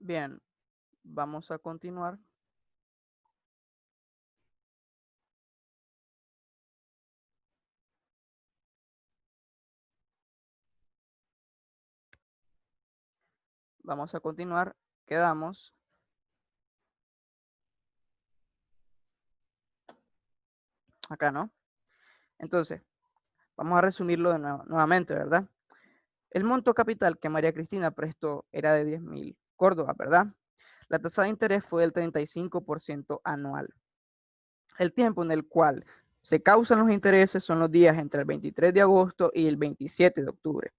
Bien, vamos a continuar. Vamos a continuar. Quedamos acá, ¿no? Entonces, vamos a resumirlo nuevamente, ¿verdad? El monto capital que María Cristina prestó era de 10.000 córdobas, ¿verdad? La tasa de interés fue del 35% anual. El tiempo en el cual se causan los intereses son los días entre el 23 de agosto y el 27 de octubre.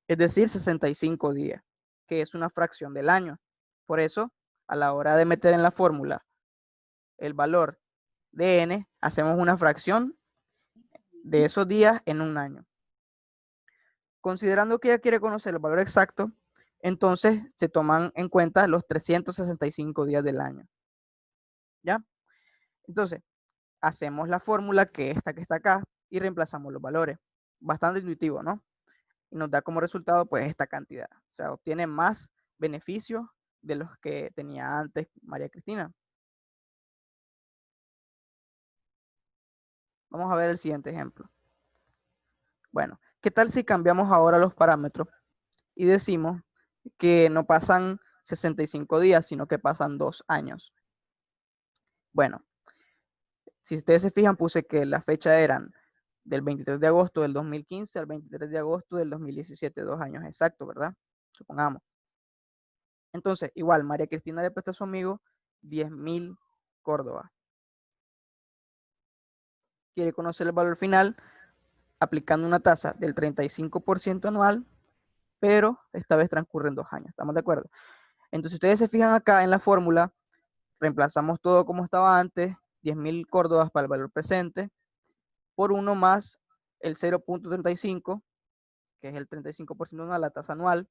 Es decir, 65 días, que es una fracción del año. Por eso, a la hora de meter en la fórmula el valor de n, hacemos una fracción de esos días en un año. Considerando que ella quiere conocer el valor exacto, entonces se toman en cuenta los 365 días del año. ¿Ya? Entonces, hacemos la fórmula que está acá y reemplazamos los valores. Bastante intuitivo, ¿no? Y nos da como resultado pues esta cantidad. O sea, obtiene más beneficios de los que tenía antes María Cristina. Vamos a ver el siguiente ejemplo. Bueno, ¿qué tal si cambiamos ahora los parámetros y decimos que no pasan 65 días, sino que pasan 2 años? Bueno, si ustedes se fijan, puse que la fecha eran del 23 de agosto del 2015 al 23 de agosto del 2017, 2 años exactos, ¿verdad? Supongamos. Entonces, igual, María Cristina le presta a su amigo 10.000 córdobas. Quiere conocer el valor final aplicando una tasa del 35% anual, pero esta vez transcurren 2 años. ¿Estamos de acuerdo? Entonces, ustedes se fijan acá en la fórmula, reemplazamos todo como estaba antes, 10.000 córdobas para el valor presente, por 1 más el 0.35, que es el 35% anual, la tasa anual,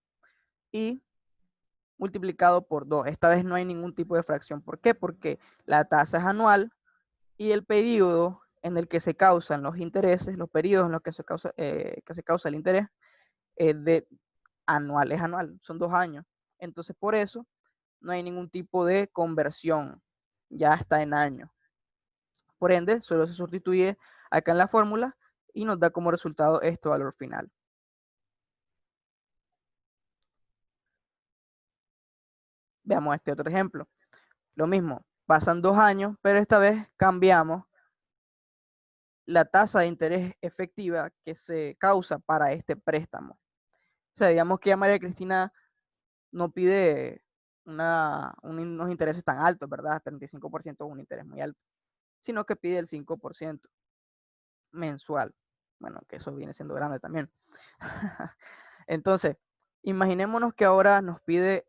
y multiplicado por 2. Esta vez no hay ningún tipo de fracción. ¿Por qué? Porque la tasa es anual y el periodo en el que se causan los intereses, los periodos en los que se causa el interés, es de anual, es anual, son 2 años. Entonces, por eso no hay ningún tipo de conversión, ya está en años. Por ende, solo se sustituye acá en la fórmula y nos da como resultado este valor final. Veamos este otro ejemplo. Lo mismo, pasan 2 años, pero esta vez cambiamos la tasa de interés efectiva que se causa para este préstamo. O sea, digamos que ya María Cristina no pide unos intereses tan altos, ¿verdad? 35% es un interés muy alto, sino que pide el 5% mensual. Bueno, que eso viene siendo grande también. Entonces, imaginémonos que ahora nos pide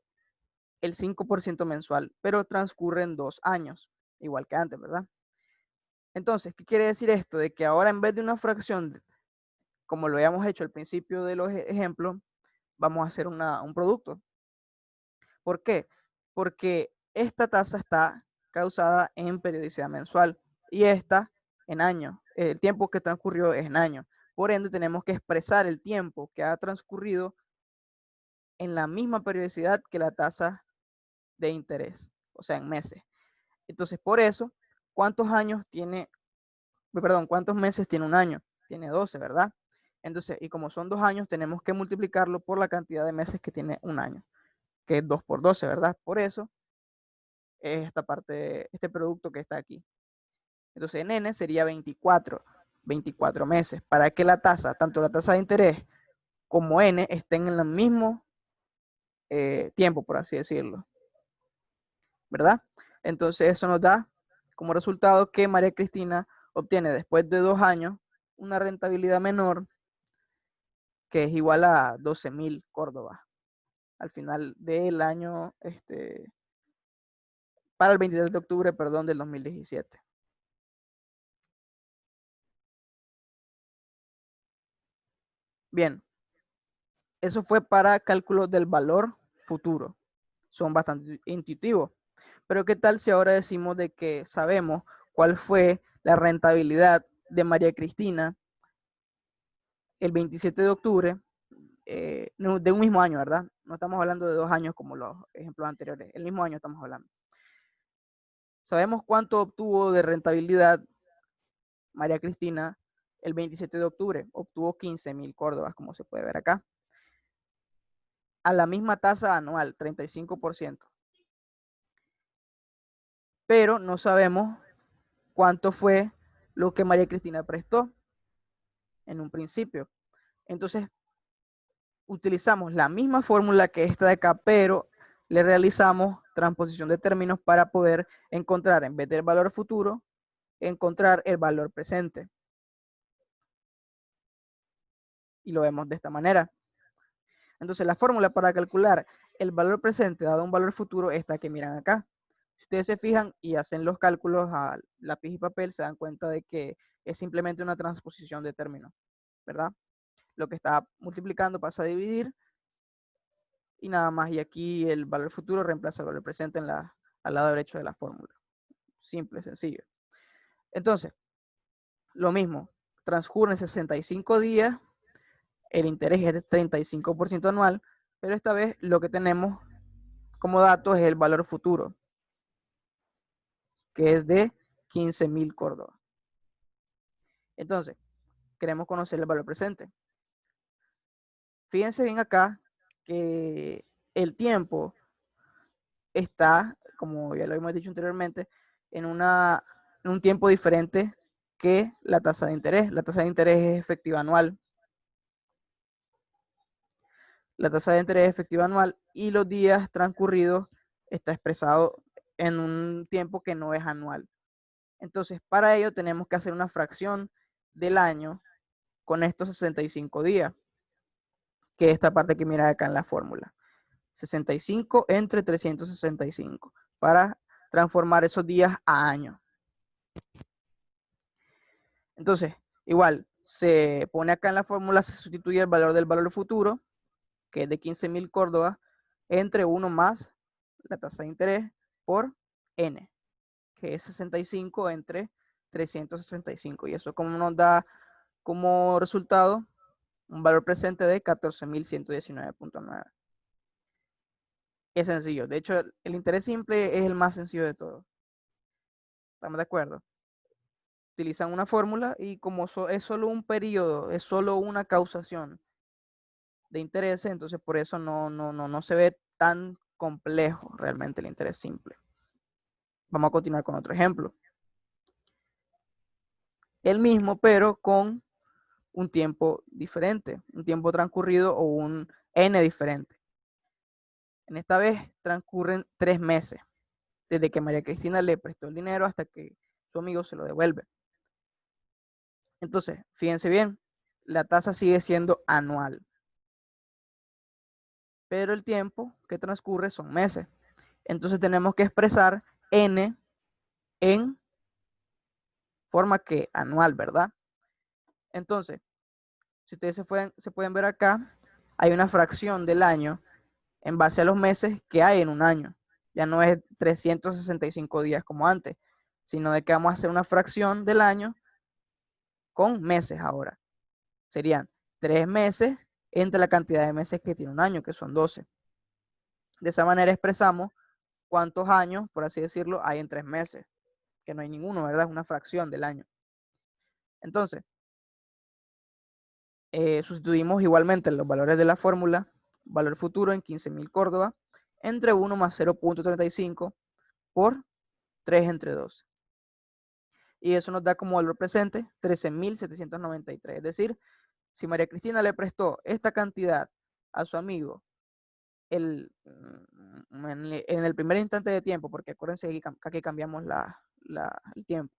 el 5% mensual, pero transcurren 2 años, igual que antes, ¿verdad? Entonces, ¿qué quiere decir esto? De que ahora en vez de una fracción, como lo habíamos hecho al principio de los ejemplos, vamos a hacer un producto. ¿Por qué? Porque esta tasa está causada en periodicidad mensual y esta en años. El tiempo que transcurrió es en años. Por ende, tenemos que expresar el tiempo que ha transcurrido en la misma periodicidad que la tasa de interés, o sea, en meses. Entonces, por eso, ¿cuántos meses tiene un año? Tiene 12, ¿verdad? Entonces, y como son 2 años, tenemos que multiplicarlo por la cantidad de meses que tiene un año, que es 2 por 12, ¿verdad? Por eso es esta parte, este producto que está aquí. Entonces, en N sería 24 meses, para que la tasa, tanto la tasa de interés como N, estén en el mismo tiempo, por así decirlo, ¿verdad? Entonces, eso nos da como resultado que María Cristina obtiene después de 2 años una rentabilidad menor que es igual a 12.000 córdobas al final del año, para el 23 de octubre, perdón, del 2017. Bien, eso fue para cálculos del valor futuro. Son bastante intuitivos. Pero ¿qué tal si ahora decimos de que sabemos cuál fue la rentabilidad de María Cristina el 27 de octubre de un mismo año, ¿verdad? No estamos hablando de 2 años como los ejemplos anteriores. El mismo año estamos hablando. Sabemos cuánto obtuvo de rentabilidad María Cristina el 27 de octubre. Obtuvo 15.000 córdobas, como se puede ver acá. A la misma tasa anual, 35%. Pero no sabemos cuánto fue lo que María Cristina prestó en un principio. Entonces, utilizamos la misma fórmula que esta de acá, pero le realizamos transposición de términos para poder encontrar, en vez del valor futuro, encontrar el valor presente. Y lo vemos de esta manera. Entonces, la fórmula para calcular el valor presente dado un valor futuro es esta que miran acá. Si ustedes se fijan y hacen los cálculos a lápiz y papel, se dan cuenta de que es simplemente una transposición de términos, ¿verdad? Lo que está multiplicando pasa a dividir y nada más. Y aquí el valor futuro reemplaza el valor presente al lado derecho de la fórmula. Simple, sencillo. Entonces, lo mismo, transcurren 65 días, el interés es de 35% anual, pero esta vez lo que tenemos como dato es el valor futuro, que es de 15.000 córdobas. Entonces, queremos conocer el valor presente. Fíjense bien acá que el tiempo está, como ya lo hemos dicho anteriormente, en un tiempo diferente que la tasa de interés. La tasa de interés es efectiva anual. La tasa de interés efectiva anual y los días transcurridos está expresado en un tiempo que no es anual. Entonces, para ello tenemos que hacer una fracción del año con estos 65 días, que es esta parte que mira acá en la fórmula. 65 entre 365 para transformar esos días a años. Entonces, igual, se pone acá en la fórmula, se sustituye el valor del valor futuro, que es de 15.000 córdobas, entre 1 más la tasa de interés por n, que es 65 entre 365. Y eso como nos da como resultado un valor presente de 14.119.9. Es sencillo. De hecho, el interés simple es el más sencillo de todos. ¿Estamos de acuerdo? Utilizan una fórmula y como es solo un periodo, es solo una causación de interés, entonces por eso no se ve tan complejo realmente el interés simple. Vamos a continuar con otro ejemplo. El mismo, pero con un tiempo diferente, un tiempo transcurrido o un n diferente. En esta vez transcurren 3 meses, desde que María Cristina le prestó el dinero hasta que su amigo se lo devuelve. Entonces, fíjense bien, la tasa sigue siendo anual, pero el tiempo que transcurre son meses. Entonces tenemos que expresar n en forma que anual, ¿verdad? Entonces, si ustedes se pueden ver acá, hay una fracción del año en base a los meses que hay en un año. Ya no es 365 días como antes, sino de que vamos a hacer una fracción del año con meses ahora. Serían 3 meses entre la cantidad de meses que tiene un año, que son 12. De esa manera expresamos cuántos años, por así decirlo, hay en 3 meses, que no hay ninguno, ¿verdad? Es una fracción del año. Entonces, sustituimos igualmente los valores de la fórmula, valor futuro en 15.000 córdobas, entre 1 más 0.35 por 3 entre 12. Y eso nos da como valor presente 13.793. Es decir, si María Cristina le prestó esta cantidad a su amigo en el primer instante de tiempo, porque acuérdense que aquí cambiamos el tiempo.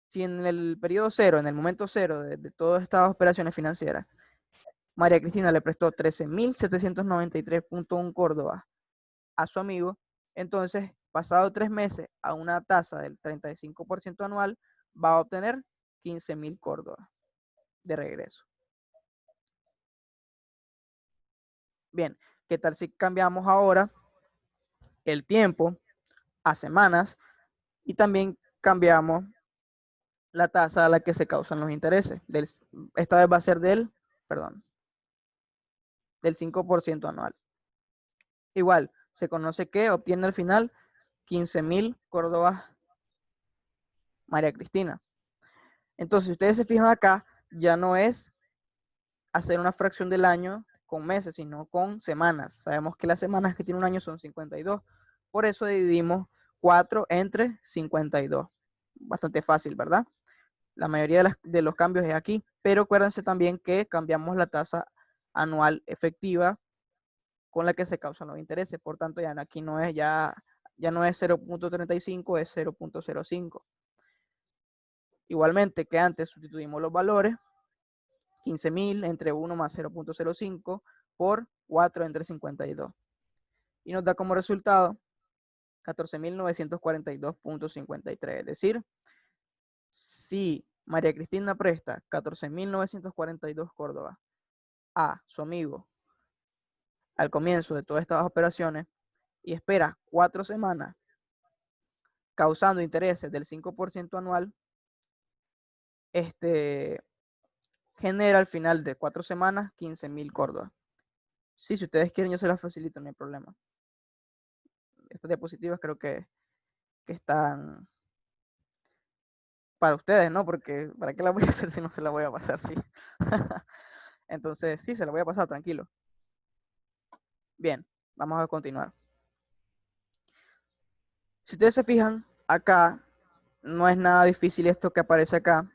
Si en el periodo cero, en el momento cero de todas estas operaciones financieras, María Cristina le prestó 13.793.1 córdobas a su amigo, entonces, pasado 3 meses a una tasa del 35% anual, va a obtener 15.000 córdobas de regreso. Bien, ¿qué tal si cambiamos ahora el tiempo a semanas y también cambiamos la tasa a la que se causan los intereses? Esta vez va a ser perdón, del 5% anual. Igual, se conoce que obtiene al final 15.000 córdobas María Cristina. Entonces, si ustedes se fijan acá, ya no es hacer una fracción del año con meses, sino con semanas. Sabemos que las semanas que tiene un año son 52. Por eso dividimos 4 entre 52. Bastante fácil, ¿verdad? La mayoría de los cambios es aquí, pero acuérdense también que cambiamos la tasa anual efectiva con la que se causan los intereses. Por tanto, ya aquí no es, ya no es 0.35, es 0.05. Igualmente que antes sustituimos los valores, 15.000 entre 1 más 0.05 por 4 entre 52. Y nos da como resultado 14.942.53. Es decir, si María Cristina presta 14.942 Córdoba a su amigo al comienzo de todas estas operaciones y espera 4 semanas causando intereses del 5% anual, genera al final de 4 semanas 15.000 Córdoba. Sí, si ustedes quieren yo se las facilito, no hay problema. Estas diapositivas creo que están para ustedes, ¿no? Porque ¿para qué la voy a hacer si no se la voy a pasar? Sí. Entonces, sí, se la voy a pasar, tranquilo. Bien, vamos a continuar. Si ustedes se fijan, acá no es nada difícil esto que aparece acá.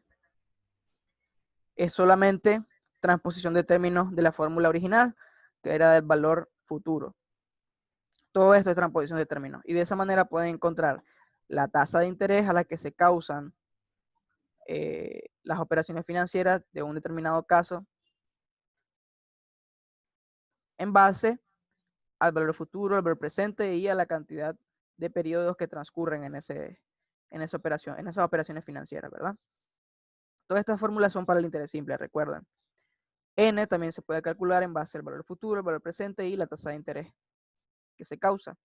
Es solamente transposición de términos de la fórmula original, que era del valor futuro. Todo esto es transposición de términos. Y de esa manera pueden encontrar la tasa de interés a la que se causan las operaciones financieras de un determinado caso en base al valor futuro, al valor presente y a la cantidad de periodos que transcurren en esas operaciones financieras, ¿verdad? Todas estas fórmulas son para el interés simple, recuerden. N también se puede calcular en base al valor futuro, el valor presente y la tasa de interés que se causa.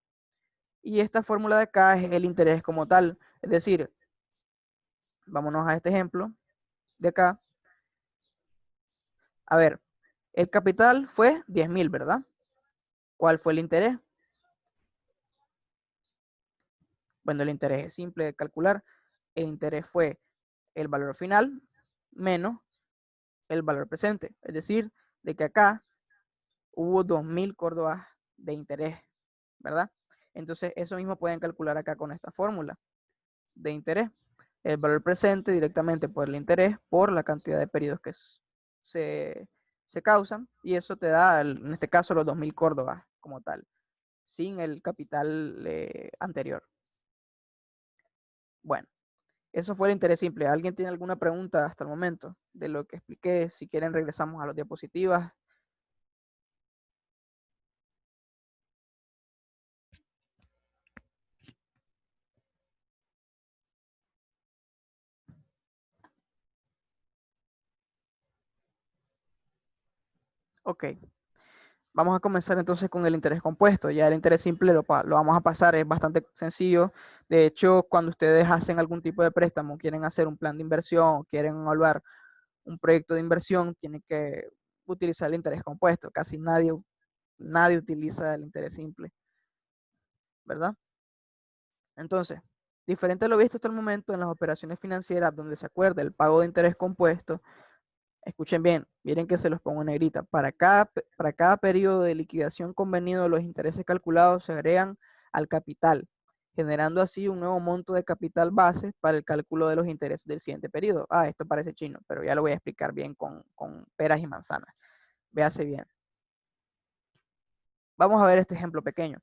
Y esta fórmula de acá es el interés como tal. Es decir, vámonos a este ejemplo de acá. A ver, el capital fue 10.000, ¿verdad? ¿Cuál fue el interés? Bueno, el interés es simple de calcular. El interés fue el valor final menos el valor presente. Es decir, de que acá hubo 2.000 córdobas de interés, ¿verdad? Entonces, eso mismo pueden calcular acá con esta fórmula de interés. El valor presente directamente por el interés por la cantidad de periodos que se causan. Y eso te da, en este caso, los 2.000 córdobas como tal, sin el capital anterior. Bueno. Eso fue el interés simple. ¿Alguien tiene alguna pregunta hasta el momento de lo que expliqué? Si quieren, regresamos a las diapositivas. Ok. Vamos a comenzar entonces con el interés compuesto. Ya el interés simple lo vamos a pasar, es bastante sencillo. De hecho, cuando ustedes hacen algún tipo de préstamo, quieren hacer un plan de inversión, quieren evaluar un proyecto de inversión, tienen que utilizar el interés compuesto. Casi nadie utiliza el interés simple, ¿verdad? Entonces, diferente a lo visto hasta el momento en las operaciones financieras donde se acuerda el pago de interés compuesto, escuchen bien, miren que se los pongo en negrita. Para cada periodo de liquidación convenido, los intereses calculados se agregan al capital, generando así un nuevo monto de capital base para el cálculo de los intereses del siguiente periodo. Ah, esto parece chino, pero ya lo voy a explicar bien con peras y manzanas. Véase bien. Vamos a ver este ejemplo pequeño.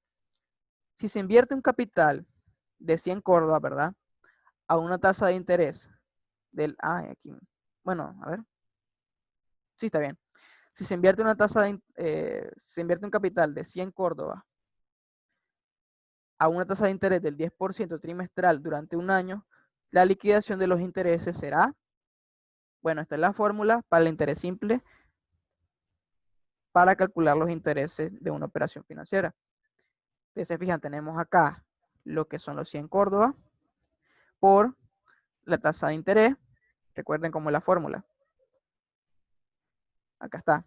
Si se invierte un capital de 100 Córdoba, ¿verdad? A una tasa de interés aquí. Bueno, a ver. Sí, está bien. Si se invierte se invierte un capital de 100 Córdoba a una tasa de interés del 10% trimestral durante un año, la liquidación de los intereses será, bueno, esta es la fórmula para el interés simple para calcular los intereses de una operación financiera. Ustedes se fijan, tenemos acá lo que son los 100 Córdoba por la tasa de interés. Recuerden cómo es la fórmula. Acá está.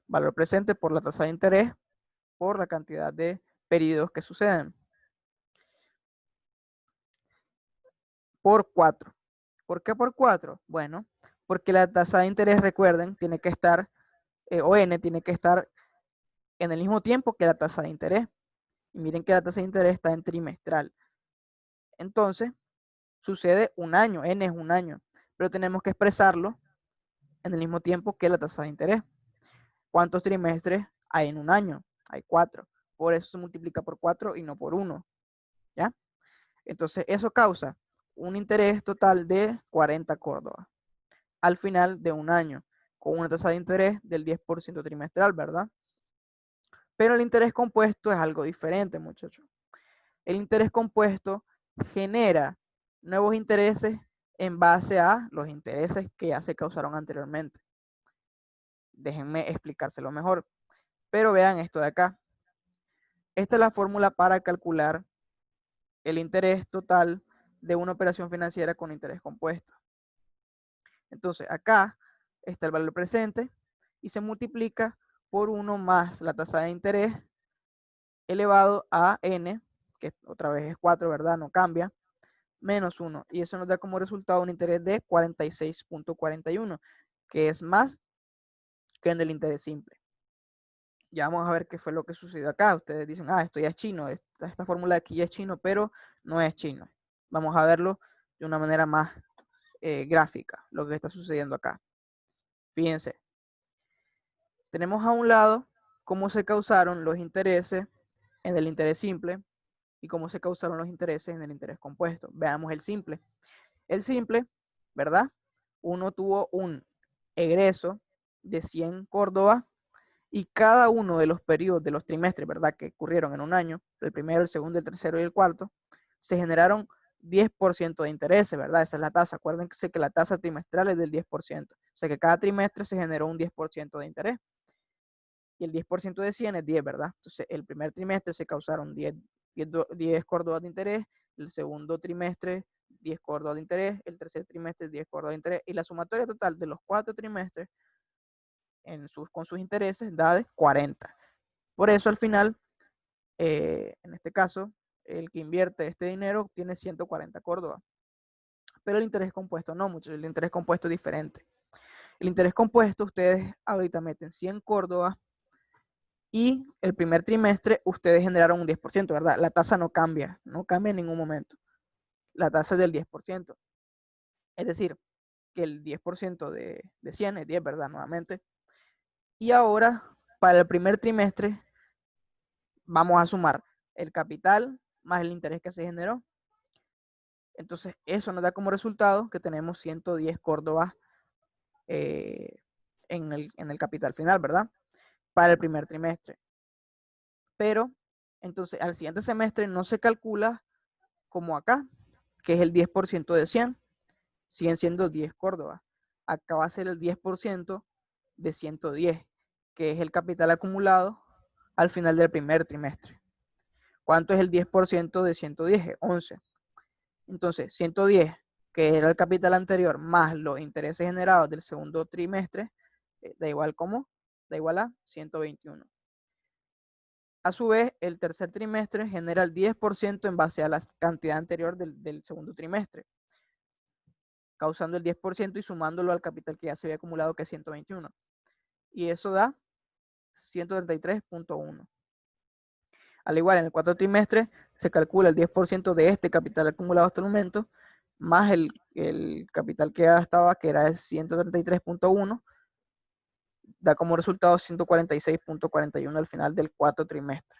valor presente por la tasa de interés por la cantidad de periodos que suceden. Por 4. ¿Por qué por 4? Bueno, porque la tasa de interés, recuerden, tiene que estar, o n tiene que estar en el mismo tiempo que la tasa de interés. Y miren que la tasa de interés está en trimestral. Entonces, sucede un año, n es un año, pero tenemos que expresarlo en el mismo tiempo que la tasa de interés. ¿Cuántos trimestres hay en un año? Hay 4. Por eso se multiplica por 4 y no por 1. ¿Ya? Entonces, eso causa un interés total de 40 córdobas al final de un año, con una tasa de interés del 10% trimestral, ¿verdad? Pero el interés compuesto es algo diferente, muchachos. El interés compuesto genera nuevos intereses en base a los intereses que ya se causaron anteriormente. Déjenme explicárselo mejor. Pero vean esto de acá. Esta es la fórmula para calcular el interés total de una operación financiera con interés compuesto. Entonces, acá está el valor presente y se multiplica por 1 más la tasa de interés elevado a n, que otra vez es 4, ¿verdad? No cambia, menos 1. Y eso nos da como resultado un interés de 46.41, que es más que en el interés simple. Ya vamos a ver qué fue lo que sucedió acá. Ustedes dicen, esto ya es chino, esta fórmula de aquí ya es chino, pero no es chino. Vamos a verlo de una manera más gráfica, lo que está sucediendo acá. Fíjense, tenemos a un lado cómo se causaron los intereses en el interés simple y cómo se causaron los intereses en el interés compuesto. Veamos el simple. El simple, ¿verdad? Uno tuvo un egreso de 100 Córdoba y cada uno de los periodos de los trimestres, ¿verdad? Que ocurrieron en un año, el primero, el segundo, el tercero y el cuarto, se generaron 10% de intereses, ¿verdad? Esa es la tasa. Acuérdense que la tasa trimestral es del 10%. O sea que cada trimestre se generó un 10% de interés. Y el 10% de 100 es 10, ¿verdad? Entonces, el primer trimestre se causaron 10 córdobas de interés, el segundo trimestre 10 córdobas de interés, el tercer trimestre 10 córdobas de interés, y la sumatoria total de los 4 trimestres con sus intereses da de 40. Por eso, al final, en este caso, el que invierte este dinero tiene 140 córdobas. Pero el interés compuesto no, muchachos, el interés compuesto es diferente. El interés compuesto, ustedes ahorita meten 100 córdobas y el primer trimestre ustedes generaron un 10%, ¿verdad? La tasa no cambia en ningún momento. La tasa es del 10%. Es decir, que el 10% de 100 es 10, ¿verdad? Nuevamente. Y ahora, para el primer trimestre, vamos a sumar el capital más el interés que se generó. Entonces, eso nos da como resultado que tenemos 110 córdobas en el capital final, ¿verdad? Para el primer trimestre. Pero, entonces, al siguiente semestre no se calcula como acá, que es el 10% de 100. Siguen siendo 10 córdobas. Acá va a ser el 10% de 110, que es el capital acumulado al final del primer trimestre. ¿Cuánto es el 10% de 110? 11. Entonces, 110, que era el capital anterior, más los intereses generados del segundo trimestre, da igual a 121. A su vez, el tercer trimestre genera el 10% en base a la cantidad anterior del segundo trimestre, causando el 10% y sumándolo al capital que ya se había acumulado, que es 121. Y eso da 133.1. Al igual, en el cuarto trimestre se calcula el 10% de este capital acumulado hasta el momento, más el capital que ya estaba, que era de 133.1, da como resultado 146.41 al final del cuarto trimestre.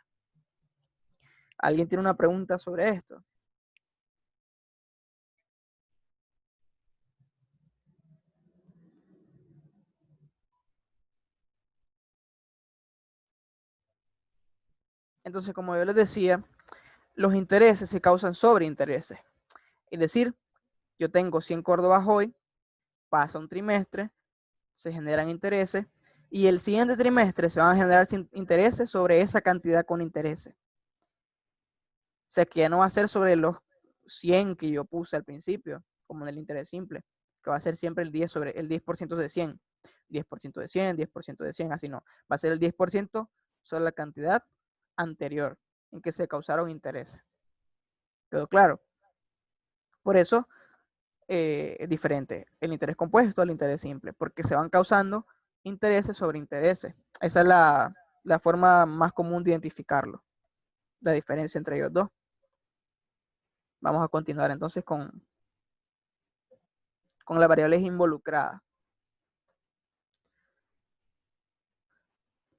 ¿Alguien tiene una pregunta sobre esto? Entonces, como yo les decía, los intereses se causan sobre intereses. Es decir, yo tengo 100 córdobas hoy, pasa un trimestre, se generan intereses, y el siguiente trimestre se van a generar intereses sobre esa cantidad con intereses. O sea, que ya no va a ser sobre los 100 que yo puse al principio, como en el interés simple, que va a ser siempre el 10% de 100. 10% de 100, 10% de 100, así no. Va a ser el 10% sobre la cantidad anterior en que se causaron intereses. ¿Quedó claro? Por eso es diferente el interés compuesto al interés simple, porque se van causando intereses sobre intereses. Esa es la forma más común de identificarlo, la diferencia entre ellos dos. Vamos a continuar entonces con las variables involucradas.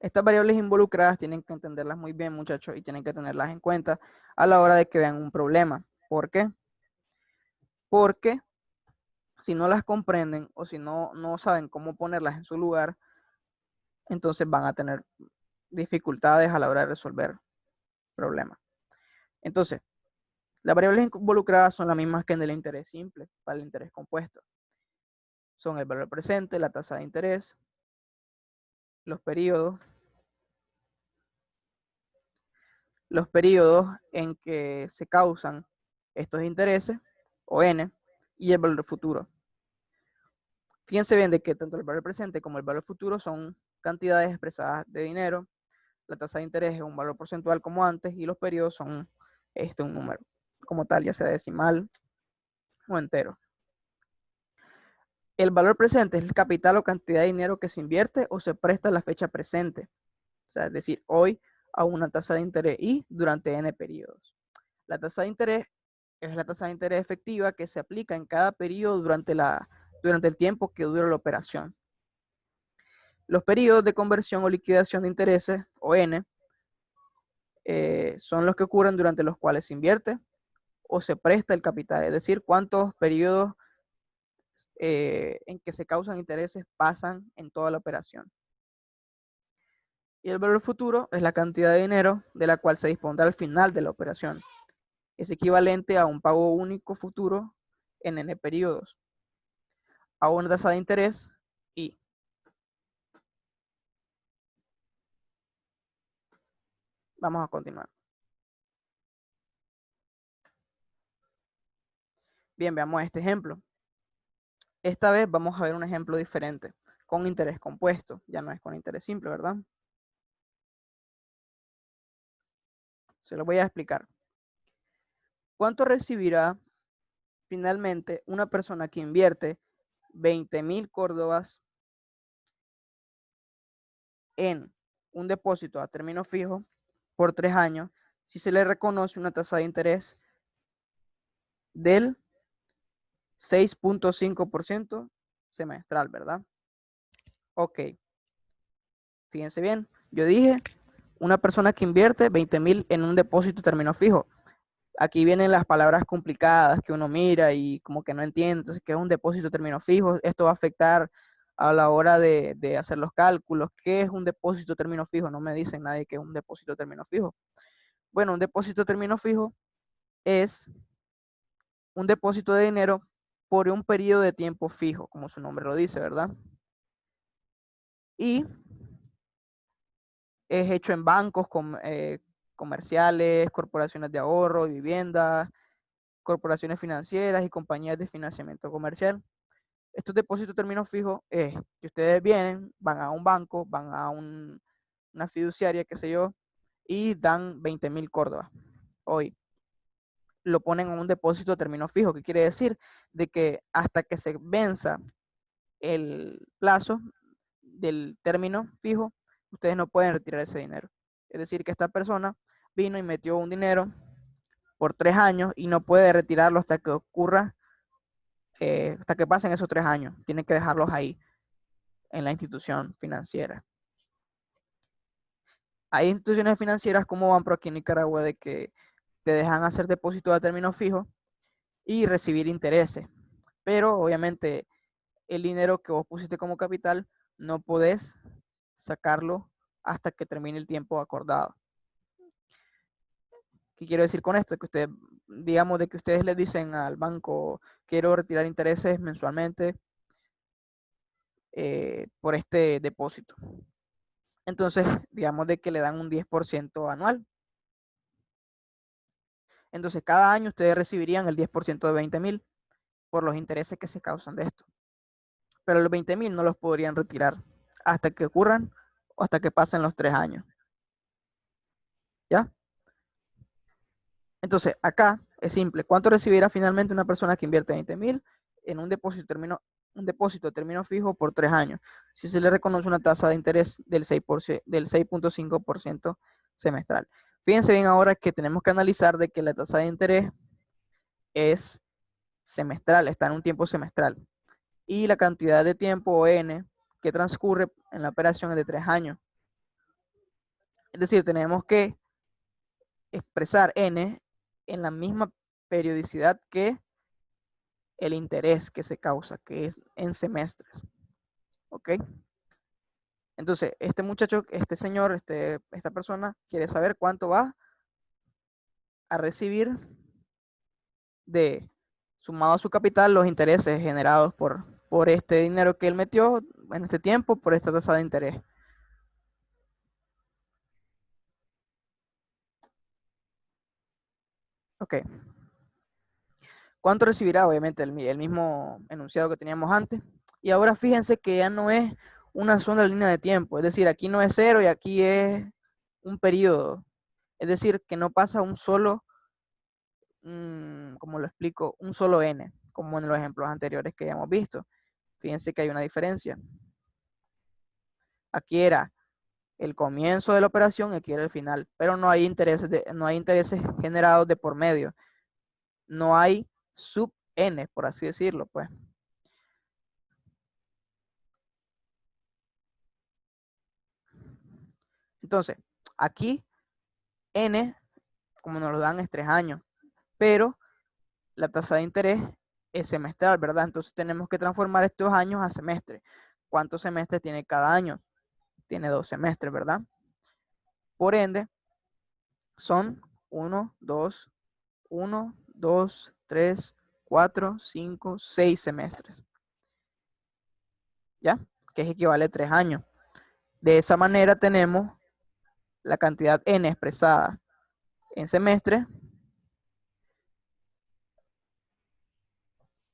Estas variables involucradas tienen que entenderlas muy bien, muchachos, y tienen que tenerlas en cuenta a la hora de que vean un problema. ¿Por qué? Porque si no las comprenden o si no saben cómo ponerlas en su lugar, entonces van a tener dificultades a la hora de resolver problemas. Entonces, las variables involucradas son las mismas que en el interés simple, para el interés compuesto. Son el valor presente, la tasa de interés, los periodos en que se causan estos intereses, o n, y el valor futuro. Fíjense bien de que tanto el valor presente como el valor futuro son cantidades expresadas de dinero. La tasa de interés es un valor porcentual como antes y los periodos son un número como tal, ya sea decimal o entero. El valor presente es el capital o cantidad de dinero que se invierte o se presta a la fecha presente. O sea, es decir, hoy a una tasa de interés y durante n periodos. La tasa de interés es la tasa de interés efectiva que se aplica en cada periodo durante el tiempo que dura la operación. Los periodos de conversión o liquidación de intereses, o N, son los que ocurren durante los cuales se invierte o se presta el capital, es decir, cuántos periodos en que se causan intereses pasan en toda la operación. Y el valor futuro es la cantidad de dinero de la cual se dispondrá al final de la operación. Es equivalente a un pago único futuro en n periodos, a una tasa de interés y. Vamos a continuar. Bien, veamos este ejemplo. Esta vez vamos a ver un ejemplo diferente, con interés compuesto, ya no es con interés simple, ¿verdad? Se lo voy a explicar. ¿Cuánto recibirá finalmente una persona que invierte 20.000 córdobas en un depósito a término fijo por 3 años si se le reconoce una tasa de interés del 6.5% semestral, ¿verdad? Ok. Fíjense bien, yo dije una persona que invierte 20.000 en un depósito a término fijo. Aquí vienen las palabras complicadas que uno mira y como que no entiende. Entonces, ¿qué es un depósito a término fijo? Esto va a afectar a la hora de hacer los cálculos. ¿Qué es un depósito a término fijo? No me dicen nadie que es un depósito a término fijo. Bueno, un depósito a término fijo es un depósito de dinero por un periodo de tiempo fijo, como su nombre lo dice, ¿verdad? Y es hecho en bancos comerciales, corporaciones de ahorro y vivienda, corporaciones financieras y compañías de financiamiento comercial. Estos depósitos términos fijos es que ustedes vienen, van a un banco, van a una fiduciaria, qué sé yo, y dan 20.000 córdobas. Hoy lo ponen en un depósito de término fijo, que quiere decir de que hasta que se venza el plazo del término fijo, ustedes no pueden retirar ese dinero. Es decir, que esta persona vino y metió un dinero por 3 años y no puede retirarlo hasta que ocurra, hasta que pasen esos 3 años. Tiene que dejarlos ahí, en la institución financiera. Hay instituciones financieras como Banpro aquí en Nicaragua de que te dejan hacer depósitos a término fijo y recibir intereses. Pero obviamente el dinero que vos pusiste como capital no podés sacarlo hasta que termine el tiempo acordado. ¿Qué quiero decir con esto? Que ustedes, digamos, de que ustedes les dicen al banco, quiero retirar intereses mensualmente por este depósito. Entonces, digamos de que le dan un 10% anual. Entonces, cada año ustedes recibirían el 10% de 20.000 por los intereses que se causan de esto. pero los 20.000 no los podrían retirar hasta que ocurran o hasta que pasen los 3 años. ¿Ya? Entonces, acá es simple. ¿Cuánto recibirá finalmente una persona que invierte 20.000 en un depósito de término fijo por 3 años? Si se le reconoce una tasa de interés del 6.5% semestral. Fíjense bien ahora que tenemos que analizar de que la tasa de interés es semestral, está en un tiempo semestral. Y la cantidad de tiempo, o N, que transcurre en la operación es de 3 años. Es decir, tenemos que expresar N en la misma periodicidad que el interés que se causa, que es en semestres. ¿Ok? Entonces, este muchacho, este señor, esta persona quiere saber cuánto va a recibir de, sumado a su capital, los intereses generados por este dinero que él metió en este tiempo, por esta tasa de interés. Ok. ¿Cuánto recibirá? Obviamente el mismo enunciado que teníamos antes. Y ahora fíjense que ya no es una sola línea de tiempo. Es decir, aquí no es 0 y aquí es un periodo. Es decir, que no pasa un solo, como lo explico, un solo n, como en los ejemplos anteriores que ya hemos visto. Fíjense que hay una diferencia. Aquí era el comienzo de la operación y aquí era el final, pero no hay intereses generados de por medio. No hay sub n, por así decirlo, pues. Entonces, aquí n, como nos lo dan, es 3 años, pero la tasa de interés es semestral, ¿verdad? Entonces tenemos que transformar estos años a semestres. ¿Cuántos semestres tiene cada año? Tiene 2 semestres, ¿verdad? Por ende, son 1, 2, 3, 4, 5, 6 semestres. ¿Ya? Que es equivale a 3 años. De esa manera tenemos la cantidad n expresada en semestre,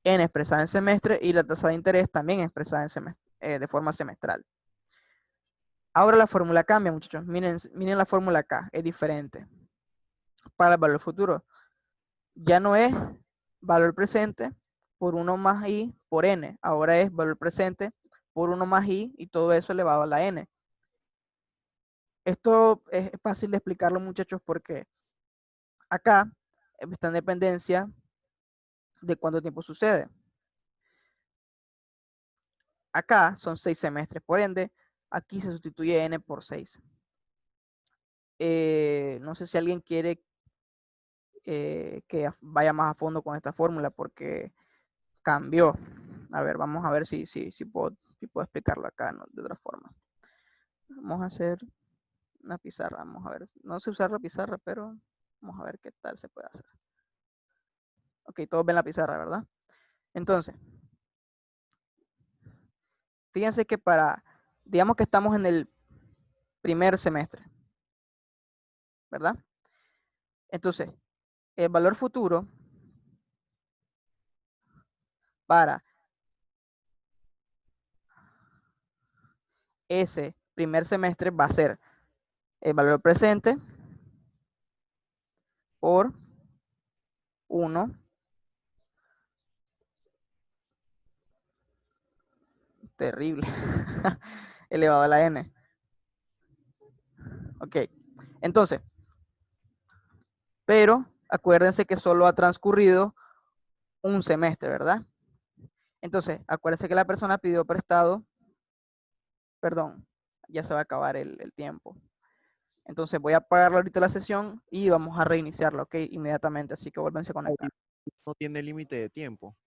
n expresada en semestre y la tasa de interés también expresada en semestre, de forma semestral. Ahora la fórmula cambia, muchachos. Miren la fórmula acá, es diferente. Para el valor futuro, ya no es valor presente por 1 más i por n. Ahora es valor presente por 1 más i y todo eso elevado a la n. Esto es fácil de explicarlo, muchachos, porque acá está en dependencia de cuánto tiempo sucede. Acá son 6 semestres, por ende, aquí se sustituye n por 6. No sé si alguien quiere que vaya más a fondo con esta fórmula porque cambió. A ver, vamos a ver si puedo explicarlo acá, ¿no? De otra forma. Vamos a hacer una pizarra, vamos a ver. No sé usar la pizarra, pero vamos a ver qué tal se puede hacer. Ok, todos ven la pizarra, ¿verdad? Entonces, fíjense que digamos que estamos en el primer semestre, ¿verdad? Entonces, el valor futuro para ese primer semestre va a ser el valor presente por 1 terrible elevado a la n. Ok, entonces, pero acuérdense que solo ha transcurrido un semestre, ¿verdad? Entonces, acuérdense que la persona pidió prestado, perdón, ya se va a acabar el tiempo. Entonces voy a apagar ahorita la sesión y vamos a reiniciarla, ¿ok? Inmediatamente, así que vuélvense a conectar. No tiene límite de tiempo.